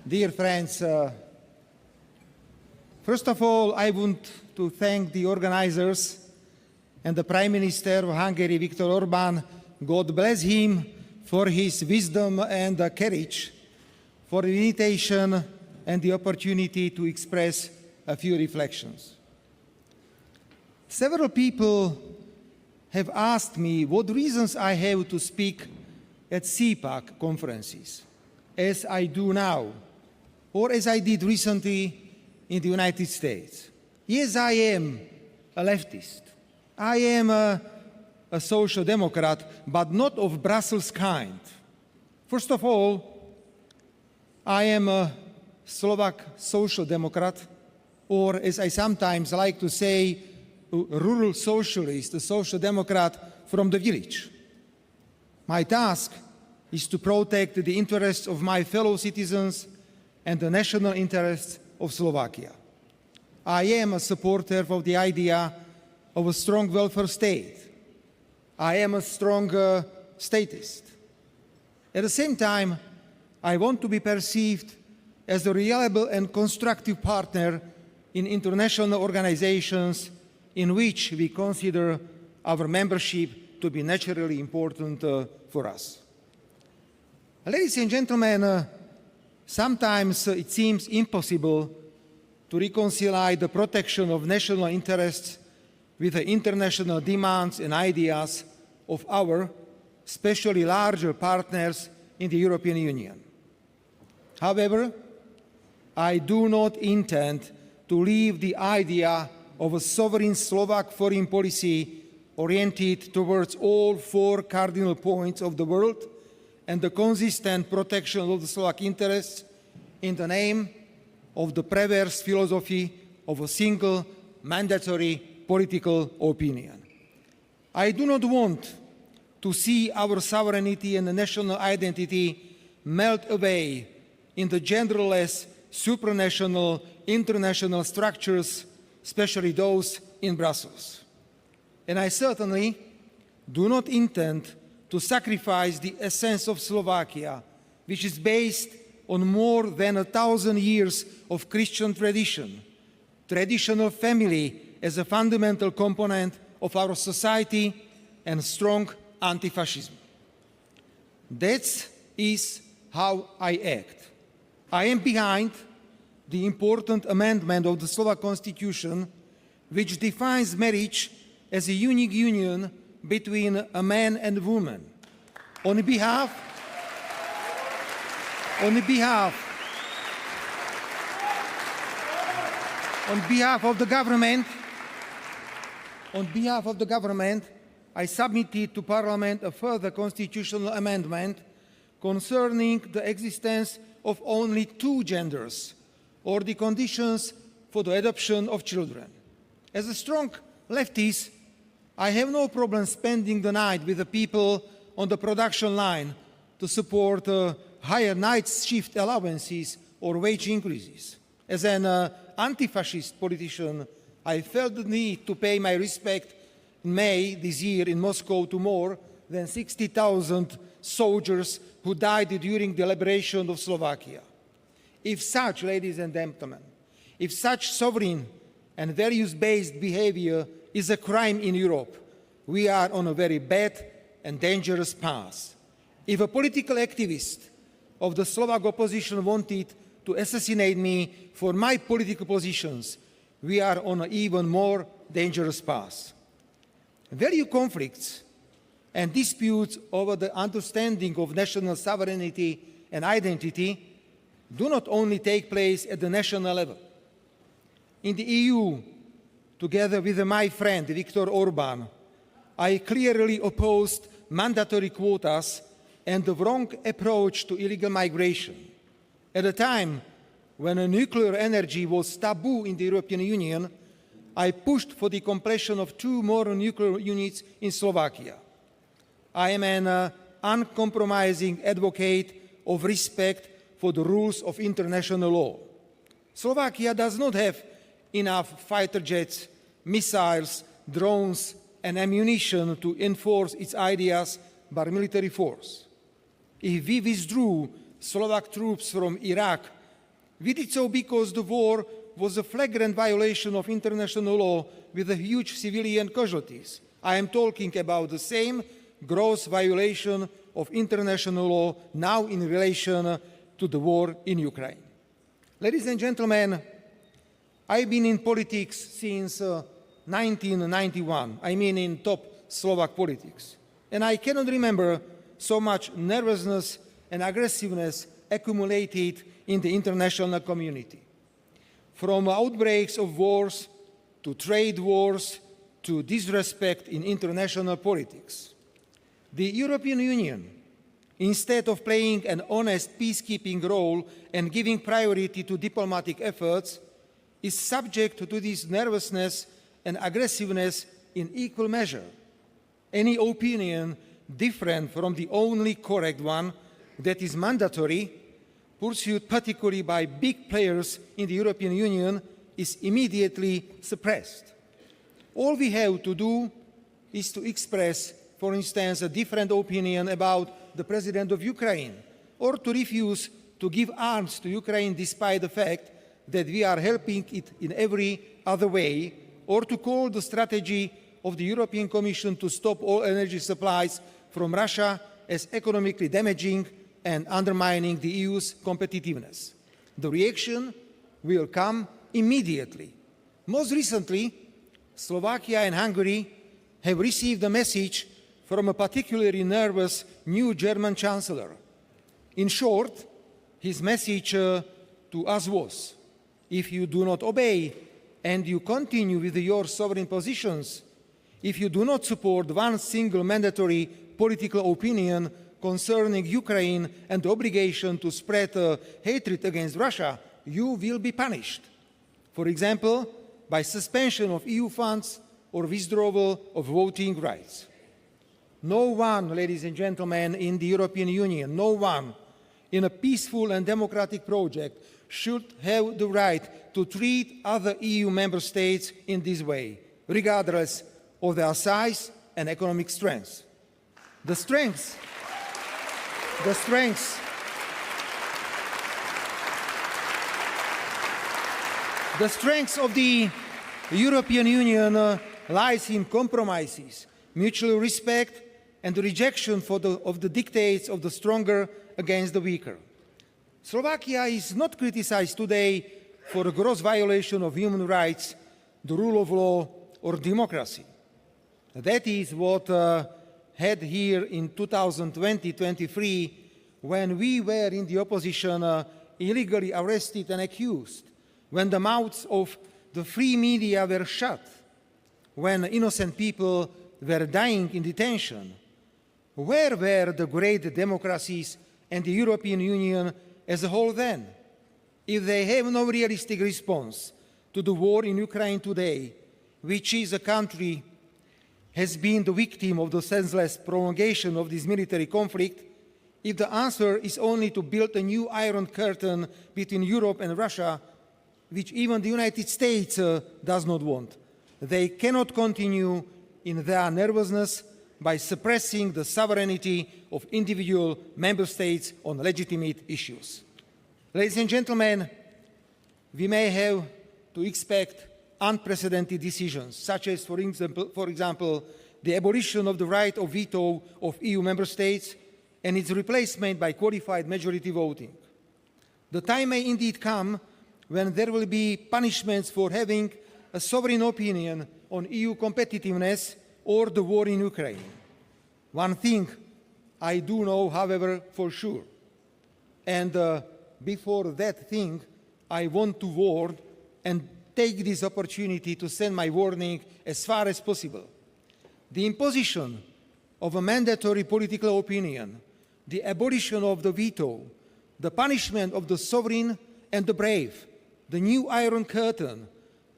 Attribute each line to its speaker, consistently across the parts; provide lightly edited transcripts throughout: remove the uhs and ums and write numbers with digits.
Speaker 1: Dear friends, first of all, I want to thank the organizers and the Prime Minister of Hungary, Viktor Orbán. God bless him for his wisdom and courage, for the invitation and the opportunity to express a few reflections. Several people have asked me what reasons I have to speak at CPAC conferences, as I do now, or as I did recently in the United States. Yes, I am a leftist. I am a social democrat, but not of Brussels kind. First of all, I am a Slovak social democrat, or as I sometimes like to say, a rural socialist, a social democrat from the village. My task is to protect the interests of my fellow citizens and the national interests of Slovakia. I am a supporter of the idea of a strong welfare state. I am a strong statist. At the same time, I want to be perceived as a reliable and constructive partner in international organizations in which we consider our membership to be naturally important for us. Ladies and gentlemen, sometimes it seems impossible to reconcile the protection of national interests with the international demands and ideas of our, especially larger partners in the European Union. However, I do not intend to leave the idea of a sovereign Slovak foreign policy oriented towards all four cardinal points of the world and the consistent protection of the Slovak interests in the name of the perverse philosophy of a single mandatory political opinion. I do not want to see our sovereignty and national identity melt away in the genderless, supranational, international structures, especially those in Brussels. And I certainly do not intend to sacrifice the essence of Slovakia, which is based on more than 1,000 years of Christian tradition, traditional family as a fundamental component of our society, and strong anti-fascism. That is how I act. I am behind the important amendment of the Slovak Constitution, which defines marriage as a unique union between a man and a woman. On behalf of the government, I submitted to Parliament a further constitutional amendment concerning the existence of only two genders or the conditions for the adoption of children. As a strong leftist, I have no problem spending the night with the people on the production line to support higher night shift allowances or wage increases. As an anti-fascist politician, I felt the need to pay my respect in May this year in Moscow to more than 60,000 soldiers who died during the liberation of Slovakia. If such, ladies and gentlemen, if such sovereign and values-based behavior is a crime in Europe, we are on a very bad and dangerous path. If a political activist of the Slovak opposition wanted to assassinate me for my political positions, we are on an even more dangerous path. Value conflicts and disputes over the understanding of national sovereignty and identity do not only take place at the national level. In the EU, together with my friend Viktor Orbán, I clearly opposed mandatory quotas and the wrong approach to illegal migration. At a time when nuclear energy was taboo in the European Union, I pushed for the completion of 2 more nuclear units in Slovakia. I am an uncompromising advocate of respect for the rules of international law. Slovakia does not have enough fighter jets, missiles, drones, and ammunition to enforce its ideas by military force. If we withdrew Slovak troops from Iraq We did so because the war was a flagrant violation of international law with a huge civilian casualties. I am talking about the same gross violation of international law now in relation to the war in Ukraine. Ladies and gentlemen, I've been in politics since 1991. I mean in top Slovak politics. And I cannot remember so much nervousness and aggressiveness accumulated in the international community. From outbreaks of wars to trade wars to disrespect in international politics. The European Union, instead of playing an honest peacekeeping role and giving priority to diplomatic efforts, is subject to this nervousness and aggressiveness in equal measure. Any opinion different from the only correct one that is mandatory, pursued particularly by big players in the European Union, is immediately suppressed. All we have to do is to express, for instance, a different opinion about the president of Ukraine, or to refuse to give arms to Ukraine despite the fact that we are helping it in every other way, or to call the strategy of the European Commission to stop all energy supplies from Russia as economically damaging and undermining the EU's competitiveness. The reaction will come immediately. Most recently, Slovakia and Hungary have received a message from a particularly nervous new German chancellor. In short, his message to us was, if you do not obey and you continue with your sovereign positions, if you do not support one single mandatory political opinion concerning Ukraine and the obligation to spread hatred against Russia, you will be punished. For example, by suspension of EU funds or withdrawal of voting rights. No one, ladies and gentlemen, in the European Union, no one in a peaceful and democratic project should have the right to treat other EU member states in this way, regardless of their size and economic strength. The strengths of the European Union lies in compromises, mutual respect, and the rejection of the dictates of the stronger against the weaker. Slovakia is not criticized today for a gross violation of human rights, the rule of law, or democracy. That is what had here in 2020-23, when we were in the opposition illegally arrested and accused, when the mouths of the free media were shut, when innocent people were dying in detention. Where were the great democracies and the European Union as a whole then? If they have no realistic response to the war in Ukraine today, which is a country has been the victim of the senseless prolongation of this military conflict, if the answer is only to build a new Iron Curtain between Europe and Russia, which even the United States does not want, they cannot continue in their nervousness by suppressing the sovereignty of individual member states on legitimate issues. Ladies and gentlemen, we may have to expect unprecedented decisions, such as, for example, the abolition of the right of veto of EU member states and its replacement by qualified majority voting. The time may indeed come when there will be punishments for having a sovereign opinion on EU competitiveness or the war in Ukraine. One thing I do know, however, for sure, and before that thing, I want to warn and take this opportunity to send my warning as far as possible. The imposition of a mandatory political opinion, the abolition of the veto, the punishment of the sovereign and the brave, the new Iron Curtain,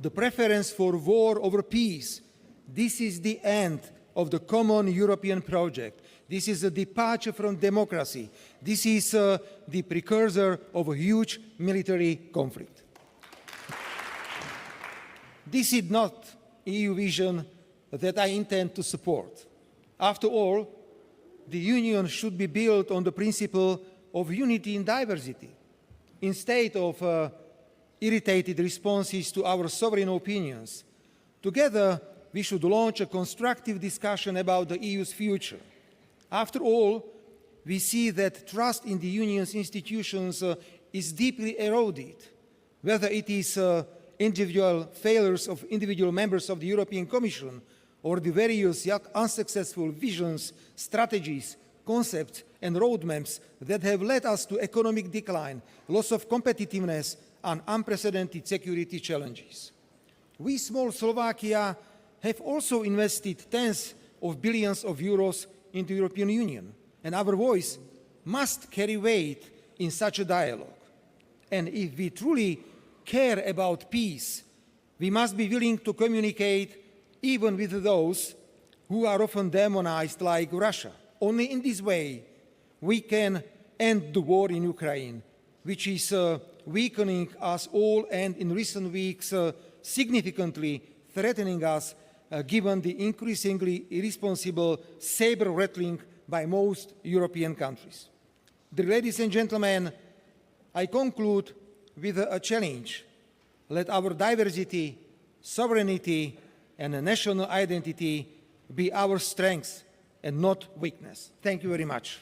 Speaker 1: the preference for war over peace, this is the end of the common European project. This is a departure from democracy. This is the precursor of a huge military conflict. This is not EU vision that I intend to support. After all, the Union should be built on the principle of unity in diversity. instead of irritated responses to our sovereign opinions. Together, we should launch a constructive discussion about the EU's future. After all, we see that trust in the Union's institutions is deeply eroded, whether it is individual failures of individual members of the European Commission or the various yet unsuccessful visions, strategies, concepts and roadmaps that have led us to economic decline, loss of competitiveness and unprecedented security challenges. We, small Slovakia, have also invested tens of billions of euros into the European Union, and our voice must carry weight in such a dialogue. And if we truly care about peace, we must be willing to communicate even with those who are often demonized like Russia. Only in this way we can end the war in Ukraine, which is weakening us all and in recent weeks significantly threatening us given the increasingly irresponsible saber-rattling by most European countries. Dear ladies and gentlemen, I conclude with a challenge. Let our diversity, sovereignty, and national identity be our strength and not weakness. Thank you very much.